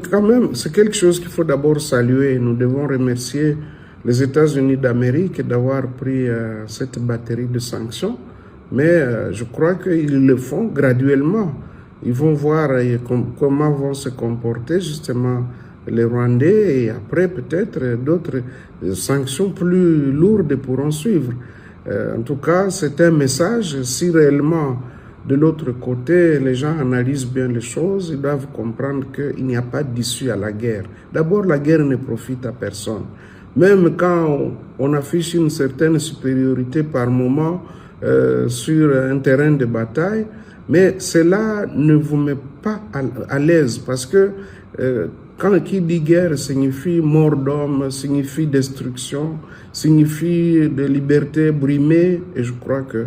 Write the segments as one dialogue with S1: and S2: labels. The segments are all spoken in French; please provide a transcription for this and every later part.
S1: Quand même, c'est quelque chose qu'il faut d'abord saluer. Nous devons remercier les États-Unis d'Amérique d'avoir pris cette batterie de sanctions. Mais je crois qu'ils le font graduellement. Ils vont voir comment vont se comporter justement les Rwandais et après peut-être d'autres sanctions plus lourdes pourront suivre. En tout cas, c'est un message. Si réellement de l'autre côté, les gens analysent bien les choses, ils doivent comprendre qu'il n'y a pas d'issue à la guerre. D'abord, la guerre ne profite à personne. Même quand on affiche une certaine supériorité par moment sur un terrain de bataille, mais cela ne vous met pas à l'aise parce que quand qui dit guerre signifie mort d'homme, signifie destruction, signifie de liberté brimée, et je crois que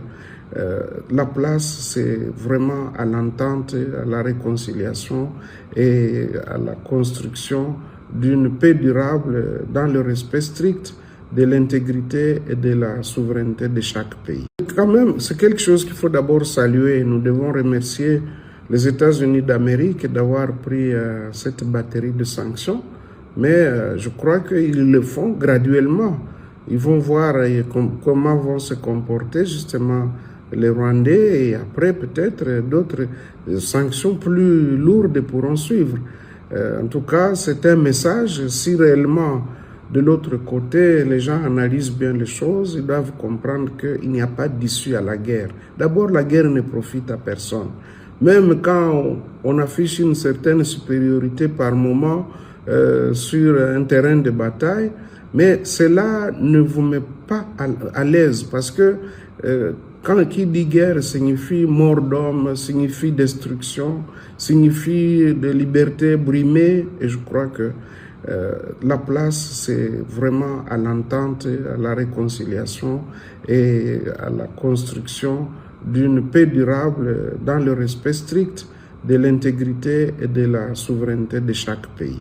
S1: la place, c'est vraiment à l'entente, à la réconciliation et à la construction d'une paix durable dans le respect strict de l'intégrité et de la souveraineté de chaque pays. Quand même, c'est quelque chose qu'il faut d'abord saluer. Nous devons remercier les États-Unis d'Amérique d'avoir pris cette batterie de sanctions. Mais je crois qu'ils le font graduellement. Ils vont voir comment vont se comporter justement les Rwandais et après peut-être d'autres sanctions plus lourdes pourront suivre. En tout cas, c'est un message. Si réellement de l'autre côté, les gens analysent bien les choses, ils doivent comprendre qu'il n'y a pas d'issue à la guerre. D'abord, la guerre ne profite à personne. Même quand on affiche une certaine supériorité par moment sur un terrain de bataille, mais cela ne vous met pas à l'aise parce que quand qui dit guerre signifie mort d'homme, signifie destruction, signifie de liberté brimée, et je crois que la place, c'est vraiment à l'entente, à la réconciliation et à la construction d'une paix durable dans le respect strict de l'intégrité et de la souveraineté de chaque pays.